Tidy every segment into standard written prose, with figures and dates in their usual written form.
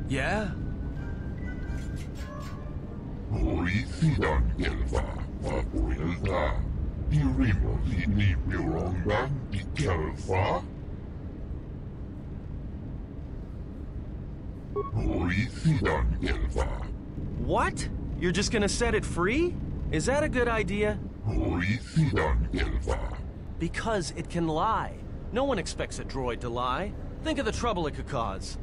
Yeah? What? You're just gonna set it free? Is that a good idea? Because it can lie. No one expects a droid to lie. Think of the trouble it could cause.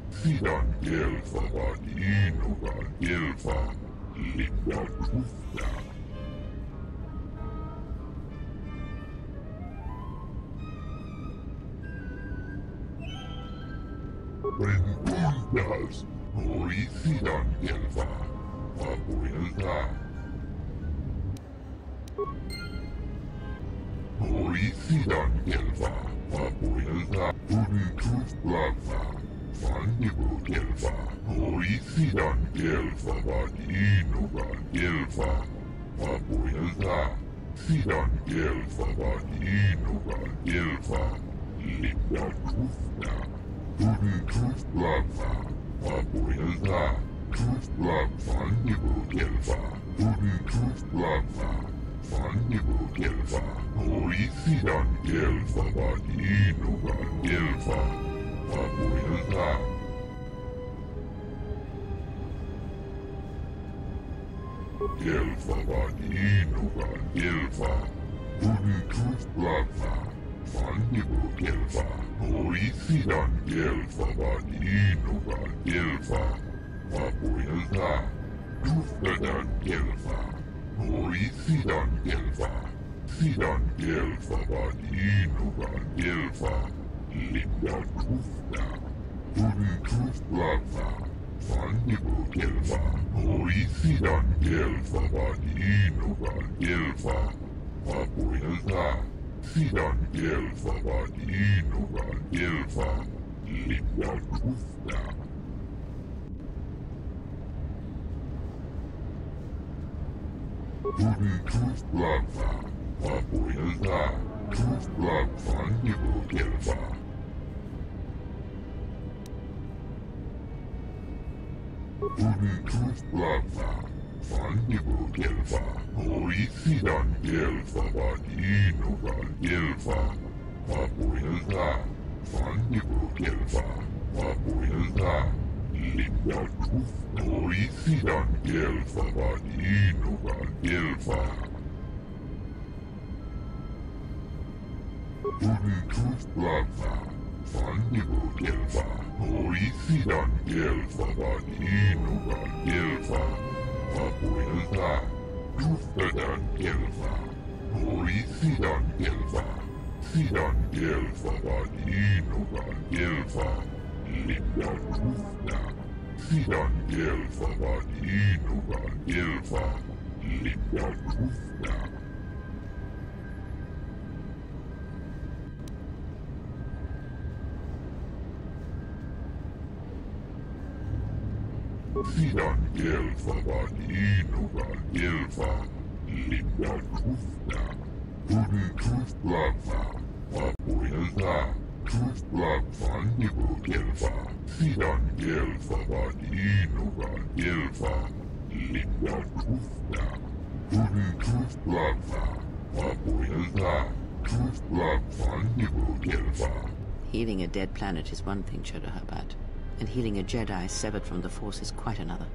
Healing a dead planet is one thing, Chodo Herbert, and healing a Jedi severed from the Force is quite another.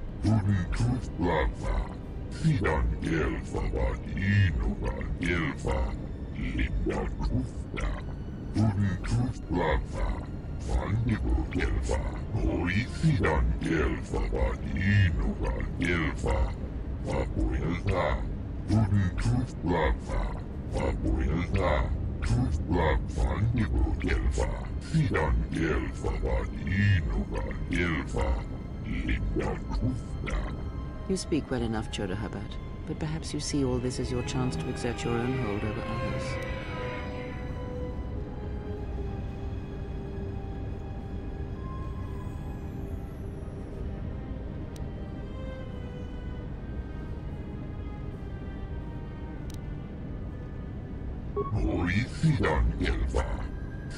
You speak well enough, Chodo Herbert, but perhaps you see all this as your chance to exert your own hold over others.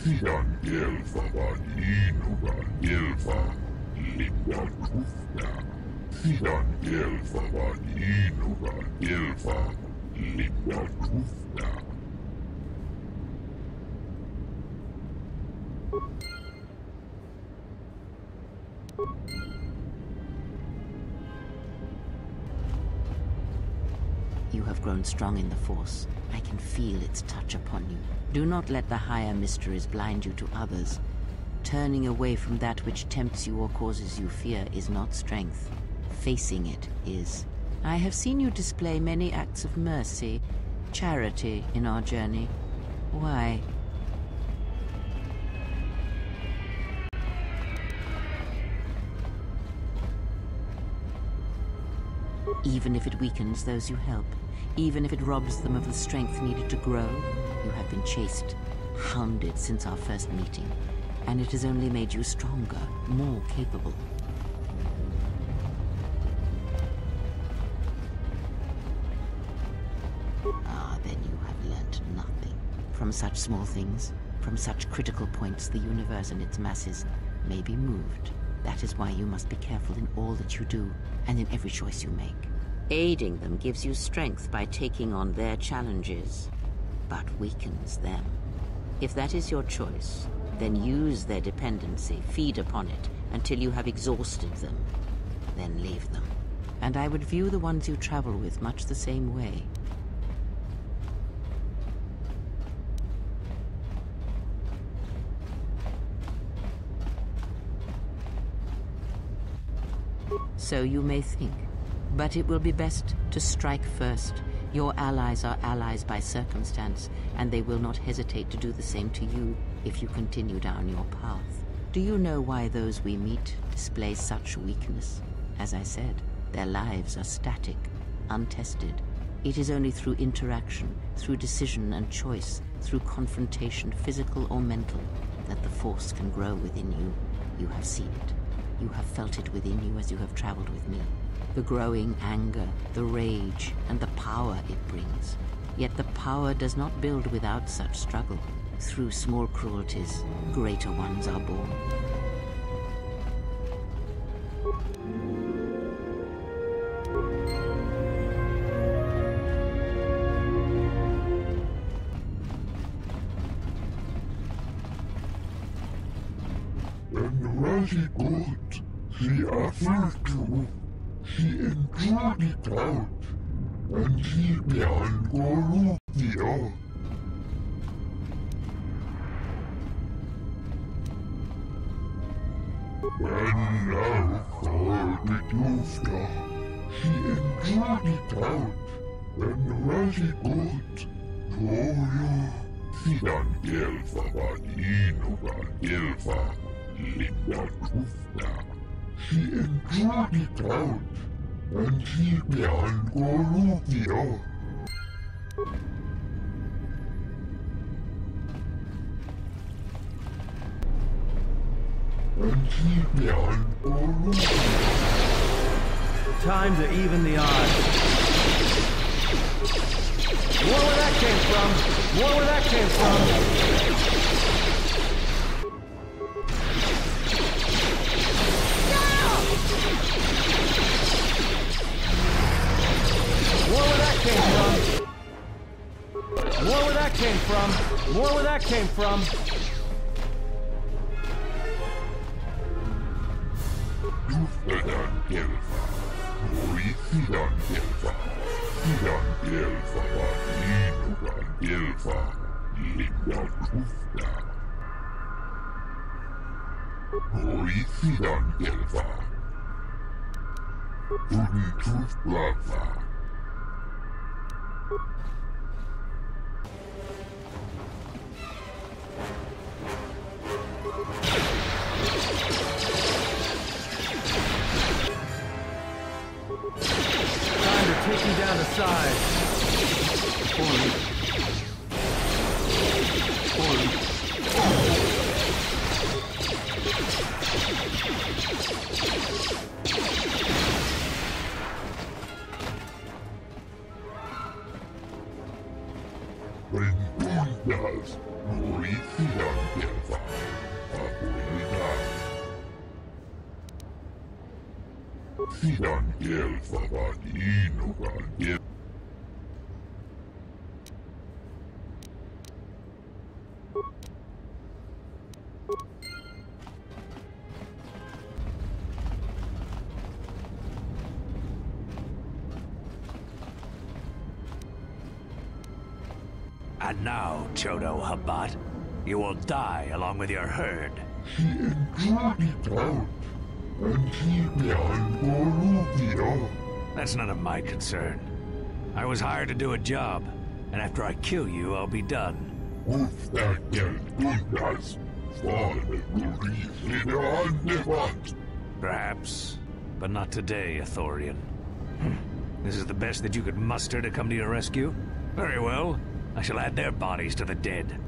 Proisian elfavan inuvan elfa lingua tufna. Sian elfavan inuvan elfa lingua tufna. You have grown strong in the Force. I can feel its touch upon you. Do not let the higher mysteries blind you to others. Turning away from that which tempts you or causes you fear is not strength. Facing it is. I have seen you display many acts of mercy, charity in our journey. Why? Even if it weakens those you help, even if it robs them of the strength needed to grow, you have been chased, hounded since our first meeting, and it has only made you stronger, more capable. Ah, then you have learnt nothing. From such small things, from such critical points, the universe and its masses may be moved. That is why you must be careful in all that you do, and in every choice you make. Aiding them gives you strength by taking on their challenges, but weakens them. If that is your choice, then use their dependency, feed upon it, until you have exhausted them. Then leave them. And I would view the ones you travel with much the same way. So you may think, but it will be best to strike first. Your allies are allies by circumstance, and they will not hesitate to do the same to you if you continue down your path. Do you know why those we meet display such weakness? As I said, their lives are static, untested. It is only through interaction, through decision and choice, through confrontation, physical or mental, that the Force can grow within you. You have seen it. You have felt it within you as you have traveled with me. The growing anger, the rage, and the power it brings. Yet the power does not build without such struggle. Through small cruelties, greater ones are born. And Rashi good, she offered to, she endured it out, and she began Golu the out. And now for the Dufta, she endured it out, and Rashi good, Toyo, Sidan Elfa Vanino Elfa. Lingua Tufna. She endured it out, and she began Goluvia. And she began Goluvia. Time to even the odds. More where that came from! More where that came from! More where that came from! More where that came from! More where that came from! Sidan Elfa, Sidan Elfa, Sidan Elfa, Inugan Elfa, Lingua Tufna. Sidan Elfa, Tudin Tufblava. Take you down to size. Forward. When does Mauricio Sidan gelfavat inugan gel. And now, Chodo Habat, you will die along with your herd. She endured it out, and she behind Boruvia. That's none of my concern. I was hired to do a job, and after I kill you, I'll be done. Wolf that Gundas, father will reach in Andevat. Perhaps, but not today, Athorian. This is the best that you could muster to come to your rescue? Very well. I shall add their bodies to the dead.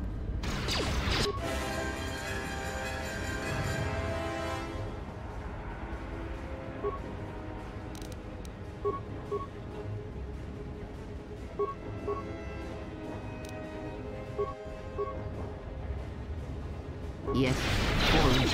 Yes, forward.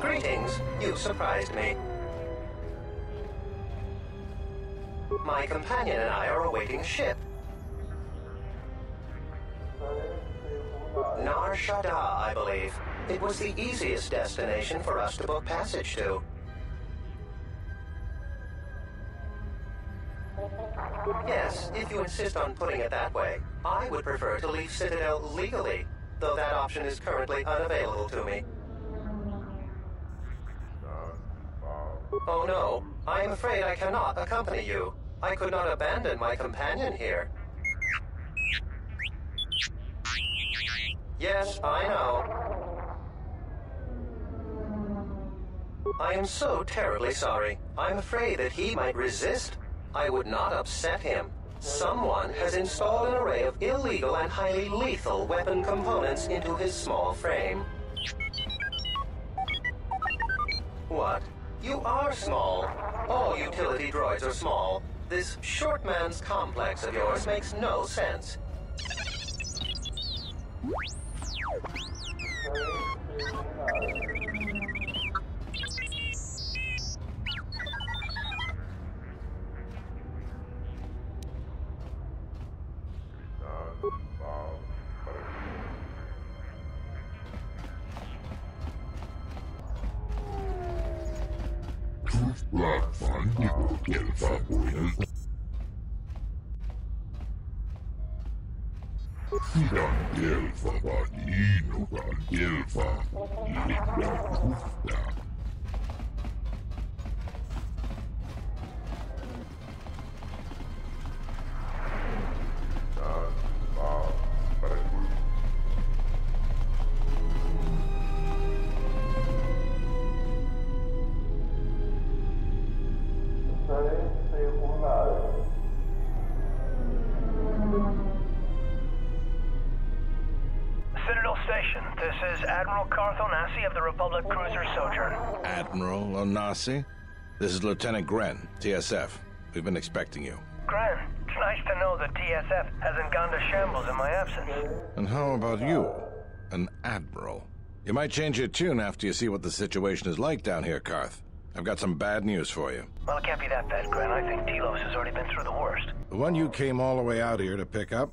Greetings. You surprised me. My companion and I are awaiting a ship. Nar Shaddaa, I believe. It was the easiest destination for us to book passage to. Yes, if you insist on putting it that way, I would prefer to leave Citadel legally, though that option is currently unavailable to me. Oh no, I am afraid I cannot accompany you. I could not abandon my companion here. Yes, I know. I am so terribly sorry. I'm afraid that he might resist. I would not upset him. Someone has installed an array of illegal and highly lethal weapon components into his small frame. What? You are small. All utility droids are small. This short man's complex of yours makes no sense. Raffan Gelfa Boyle. Sidan Gelfa Vadinogan Gelfa Lilla Kufta. This is Admiral Carth Onasi of the Republic Cruiser Sojourn. Admiral Onasi? This is Lieutenant Gren, TSF. We've been expecting you. Gren, it's nice to know that TSF hasn't gone to shambles in my absence. And how about you? An Admiral. You might change your tune after you see what the situation is like down here, Carth. I've got some bad news for you. Well, it can't be that bad, Gren. I think Telos has already been through the worst. The one you came all the way out here to pick up?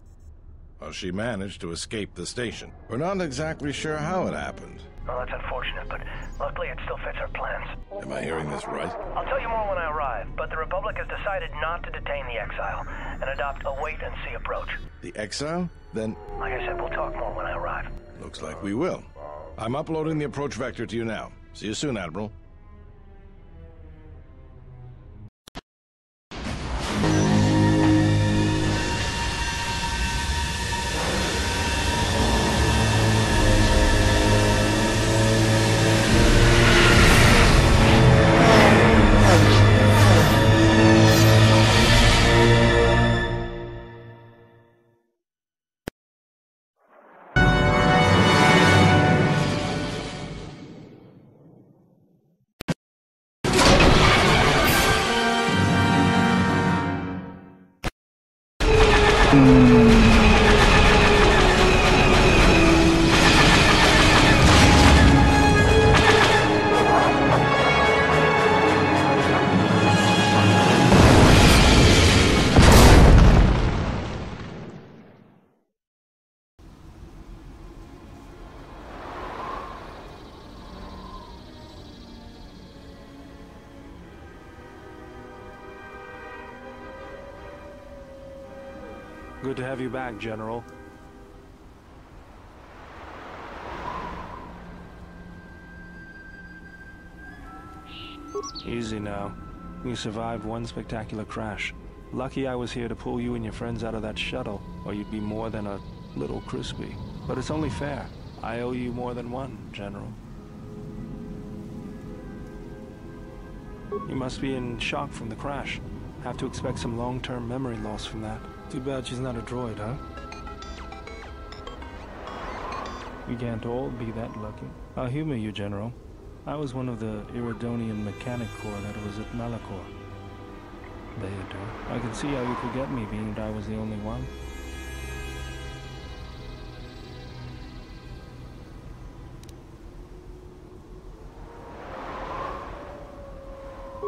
Well, she managed to escape the station. We're not exactly sure how it happened. Well, that's unfortunate, but luckily it still fits our plans. Am I hearing this right? I'll tell you more when I arrive, but the Republic has decided not to detain the exile and adopt a wait-and-see approach. The exile? Then... Like I said, we'll talk more when I arrive. Looks like we will. I'm uploading the approach vector to you now. See you soon, Admiral. Good to have you back, General. Easy now. You survived one spectacular crash. Lucky I was here to pull you and your friends out of that shuttle, or you'd be more than a little crispy. But it's only fair. I owe you more than one, General. You must be in shock from the crash. Have to expect some long-term memory loss from that. Too bad she's not a droid, huh? We can't all be that lucky. I'll humor you, General. I was one of the Iridonian Mechanic Corps that was at Malachor. Theodore, I can see how you forget me, being that I was the only one.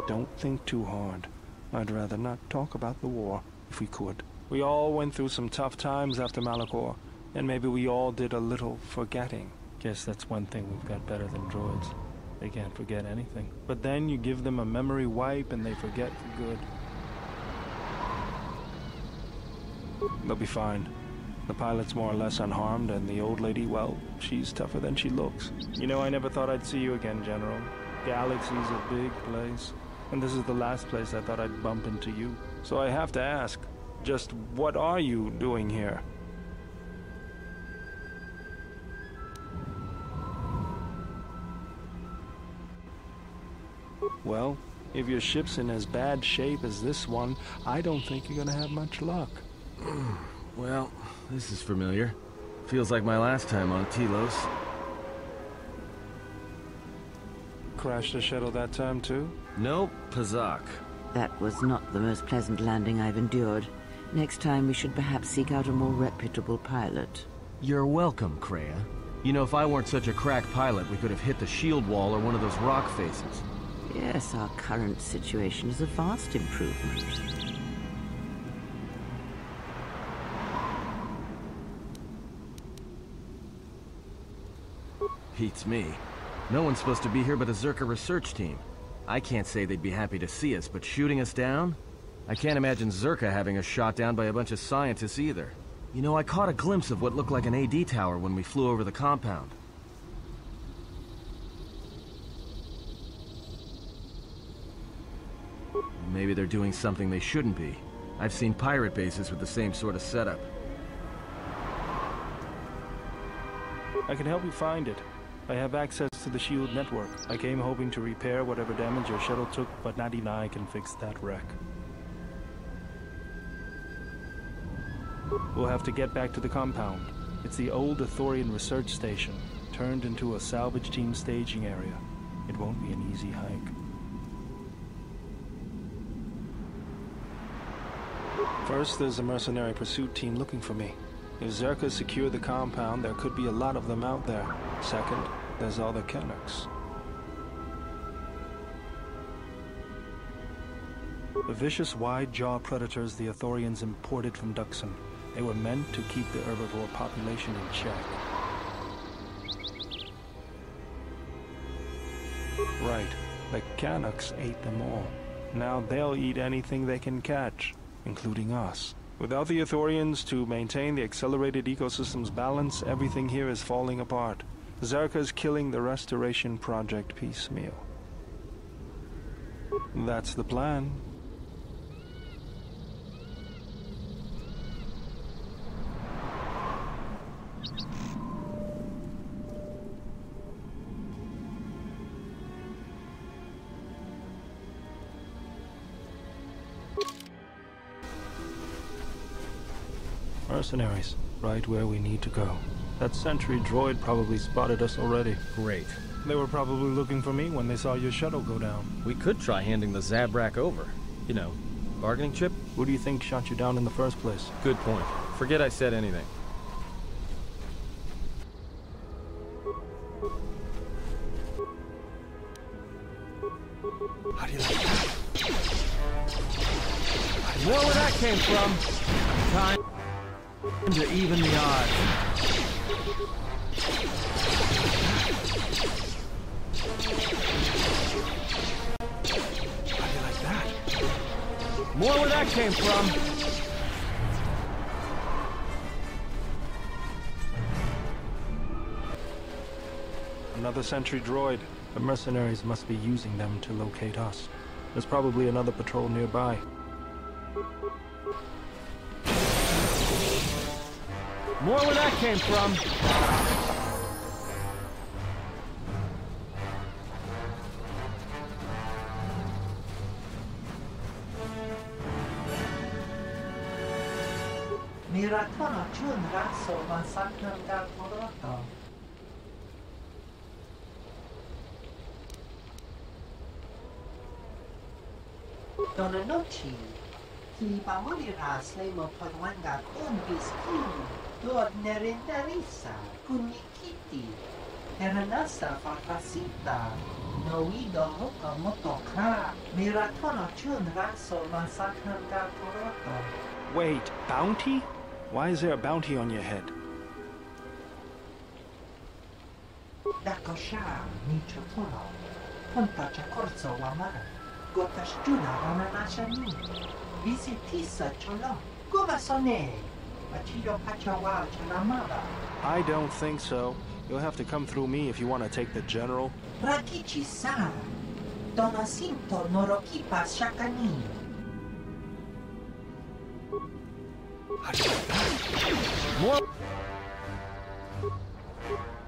Don't think too hard. I'd rather not talk about the war, if we could. We all went through some tough times after Malachor, and maybe we all did a little forgetting. Guess that's one thing we've got better than droids. They can't forget anything. But then you give them a memory wipe and they forget for good. They'll be fine. The pilot's more or less unharmed, and the old lady, well, she's tougher than she looks. You know, I never thought I'd see you again, General. Galaxy's a big place, and this is the last place I thought I'd bump into you. So I have to ask, just what are you doing here? Well, if your ship's in as bad shape as this one, I don't think you're gonna have much luck. Well, this is familiar. Feels like my last time on Telos. Crashed the shuttle that time, too? Nope, Pazak. That was not the most pleasant landing I've endured. Next time we should perhaps seek out a more reputable pilot. You're welcome, Kreia. You know, if I weren't such a crack pilot, we could have hit the shield wall or one of those rock faces. Yes, our current situation is a vast improvement. Beats me. No one's supposed to be here but a Zerka research team. I can't say they'd be happy to see us, but shooting us down? I can't imagine Zerka having us shot down by a bunch of scientists either. You know, I caught a glimpse of what looked like an AD tower when we flew over the compound. Maybe they're doing something they shouldn't be. I've seen pirate bases with the same sort of setup. I can help you find it. I have access to the shield network. I came hoping to repair whatever damage your shuttle took, but not even I can fix that wreck. We'll have to get back to the compound. It's the old Ithorian research station, turned into a salvage team staging area. It won't be an easy hike. First, there's a mercenary pursuit team looking for me. If Zerka secured the compound, there could be a lot of them out there. Second, there's all the Canucks. The vicious wide-jaw predators the Ithorians imported from Duxon. They were meant to keep the herbivore population in check. Right, the Canucks ate them all. Now they'll eat anything they can catch, including us. Without the Ithorians to maintain the accelerated ecosystem's balance, everything here is falling apart. Zerka's killing the Restoration Project piecemeal. That's the plan. Mercenaries, right where we need to go. That sentry droid probably spotted us already. Great. They were probably looking for me when they saw your shuttle go down. We could try handing the Zabrak over. You know, bargaining chip? Who do you think shot you down in the first place? Good point. Forget I said anything. How do you like that? I know where that came from. Time to even the odds. How do you like that? More where that came from. Another sentry droid. The mercenaries must be using them to locate us. There's probably another patrol nearby. More where that came from. Mi racconta un razzo avanzato dal prodotto. Donna noci, chi morirà slemo podwanga un biskini, dod nerindarisa, kunikiti, eranasa farfasita, noido hoka motoka, mi racconta un razzo avanzato dal prodotto. Wait, bounty? Why is there a bounty on your head? Da kosha, mi chotoro, punta chakorzo wamara. Gotashtuna rananashani. Visitisa cholo. Guvasone. Machido pachawa chalamaba. I don't think so. You'll have to come through me if you want to take the general. Rakichi sa. Donasinto norokipa shakani. How do you like that? More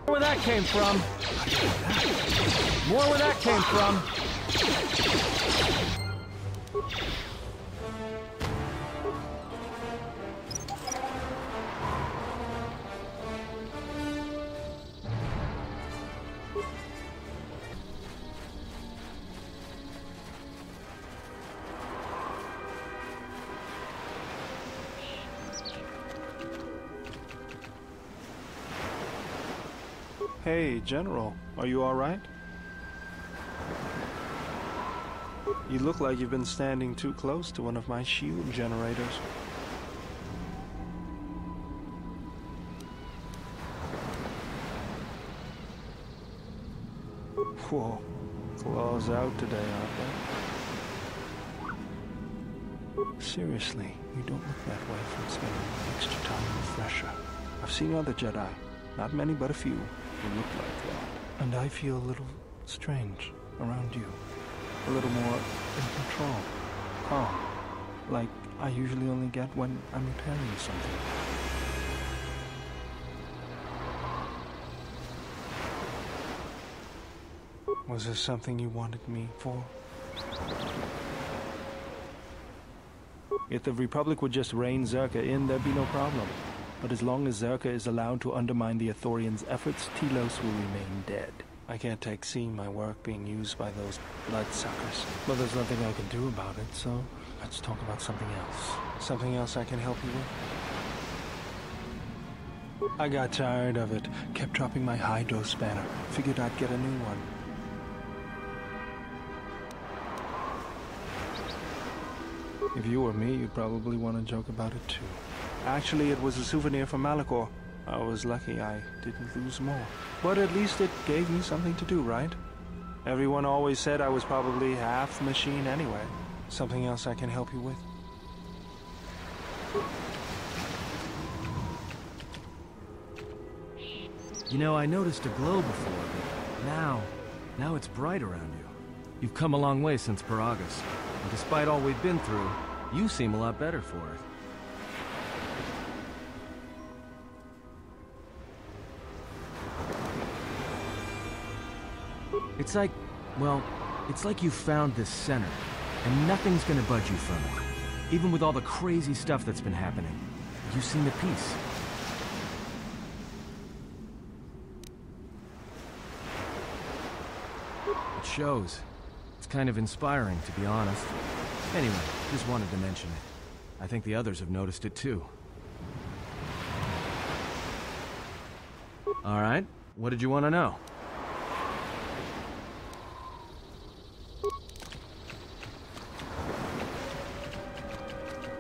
where that came from. How do you like that? More where that came from. Hey, General, are you all right? You look like you've been standing too close to one of my shield generators. Whoa, Claws out today, aren't they? Seriously, you don't look that way from spending extra time refresher. I've seen other Jedi, not many but a few, who look like that. And I feel a little strange around you. A little more in control. Calm. Like I usually only get when I'm repairing something. Was there something you wanted me for? If the Republic would just rein Zerka in, there'd be no problem. But as long as Zerka is allowed to undermine the Ithorians' efforts, Telos will remain dead. I can't take seeing my work being used by those bloodsuckers. But there's nothing I can do about it, so let's talk about something else. Something else I can help you with? I got tired of it. Kept dropping my high-dose banner. Figured I'd get a new one. If you were me, you'd probably want to joke about it too. Actually, it was a souvenir from Malachor. I was lucky I didn't lose more. But at least it gave me something to do, right? Everyone always said I was probably half machine anyway. Something else I can help you with? You know, I noticed a glow before, but now it's bright around you. You've come a long way since Paragus, and despite all we've been through, you seem a lot better for it. It's like, well, it's like you found this center, and nothing's gonna budge you from it. Even with all the crazy stuff that's been happening, you seem at peace. It shows. It's kind of inspiring, to be honest. Anyway, just wanted to mention it. I think the others have noticed it too. All right, what did you want to know?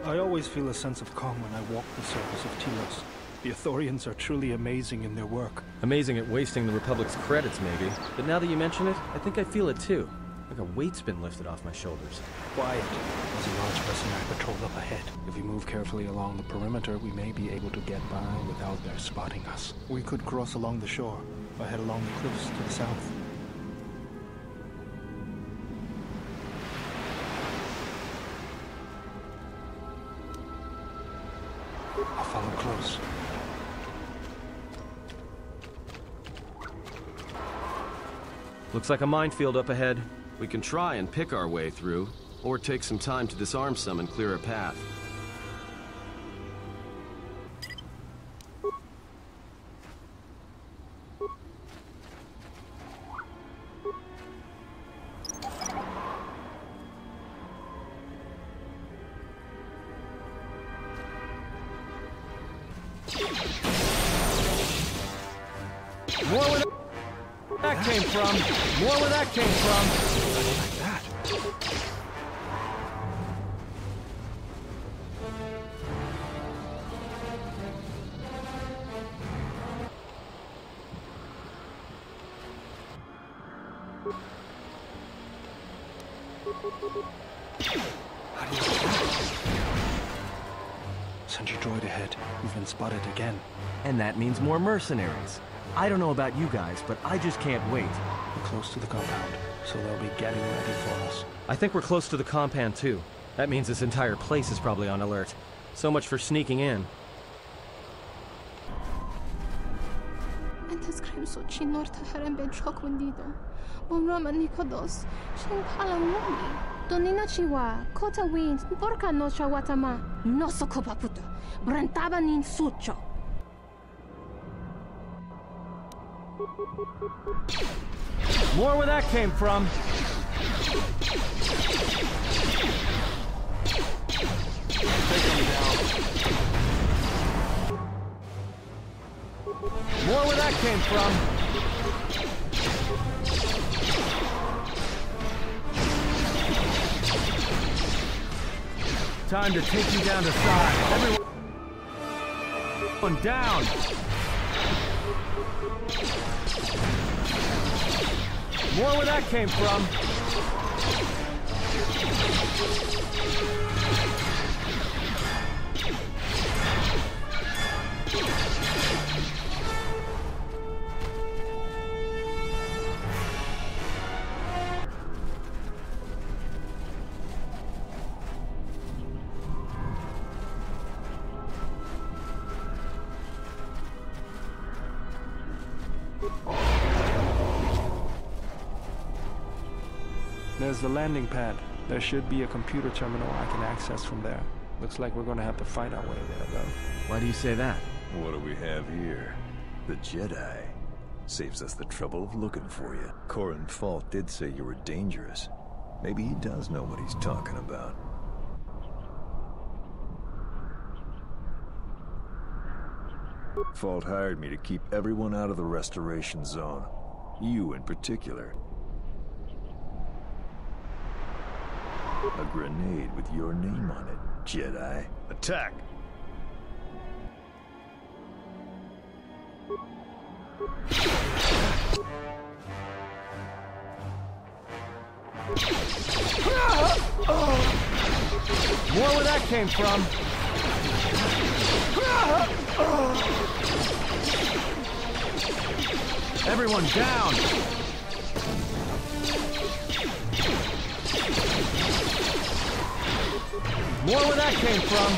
I always feel a sense of calm when I walk the surface of Telos. The Ithorians are truly amazing in their work. Amazing at wasting the Republic's credits, maybe. But now that you mention it, I think I feel it too. Like a weight's been lifted off my shoulders. Quiet. There's a large mercenary patrol up ahead. If we move carefully along the perimeter, we may be able to get by without their spotting us. We could cross along the shore, or head along the cliffs to the south. I'll follow close. Looks like a minefield up ahead. We can try and pick our way through, or take some time to disarm some and clear a path. More where that came from! More where that came from! Like that. How do you do that? Send your droid ahead. We've been spotted again. And that means more mercenaries. I don't know about you guys, but I just can't wait. We're close to the compound, so they'll be getting ready for us. I think we're close to the compound, too. That means this entire place is probably on alert. So much for sneaking in. أنت سكريمسو تشينور تهرم بين شوك ونديدو بمرام نيكودوس شين بالاموني دونينا تشيوا كوتا ويند بوركا نوشا واتما نوسو كوبابوتو برنتابا نين سوتشو. More where that came from. Take them down. More where that came from. Time to take you down to size. Everyone down. More where that came from. There's the landing pad. There should be a computer terminal I can access from there. Looks like we're gonna have to fight our way there, though. Why do you say that? What do we have here? The Jedi. Saves us the trouble of looking for you. Corin Fault did say you were dangerous. Maybe he does know what he's talking about. Fault hired me to keep everyone out of the restoration zone. You in particular. A grenade with your name on it, Jedi. Attack! More where that came from. Everyone down! More where that came from.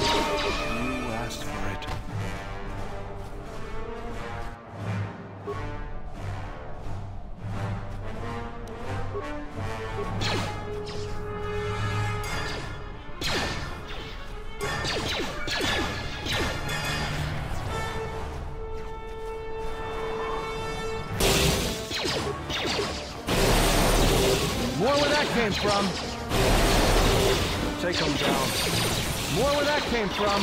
You asked for it. More where that came from. Take them down. More where that came from.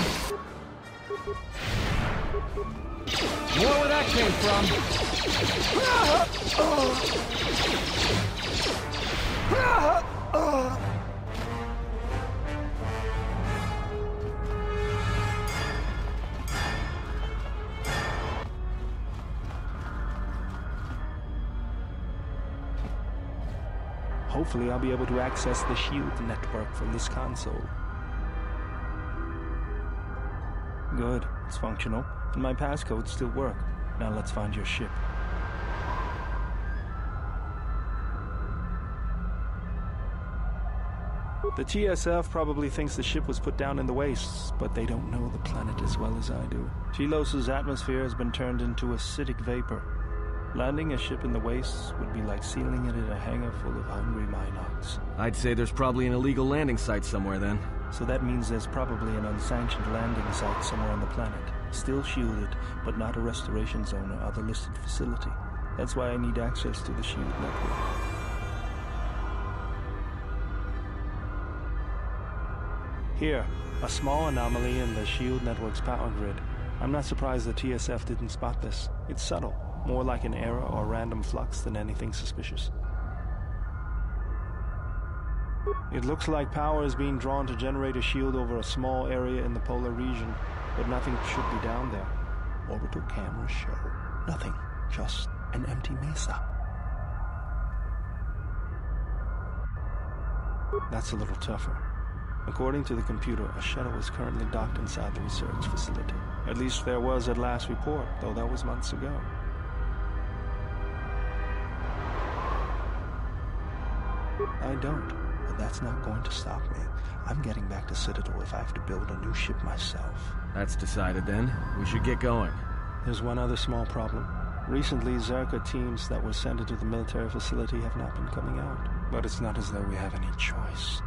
More where that came from. Hopefully I'll be able to access the shield network from this console. Good, it's functional, and my passcodes still work. Now let's find your ship. The TSF probably thinks the ship was put down in the wastes, but they don't know the planet as well as I do. Telos' atmosphere has been turned into acidic vapor. Landing a ship in the wastes would be like sealing it in a hangar full of hungry Minocs. I'd say there's probably an illegal landing site somewhere then. So that means there's probably an unsanctioned landing site somewhere on the planet. Still shielded, but not a restoration zone or other listed facility. That's why I need access to the shield network. Here, a small anomaly in the shield network's power grid. I'm not surprised the TSF didn't spot this. It's subtle. More like an error or random flux than anything suspicious. It looks like power is being drawn to generate a shield over a small area in the polar region, but nothing should be down there. Orbital cameras show nothing, just an empty mesa. That's a little tougher. According to the computer, a shuttle is currently docked inside the research facility. At least there was at last report, though that was months ago. I don't, but that's not going to stop me. I'm getting back to Citadel if I have to build a new ship myself. That's decided then. We should get going. There's one other small problem. Recently, Zerka teams that were sent into the military facility have not been coming out. But it's not as though we have any choice.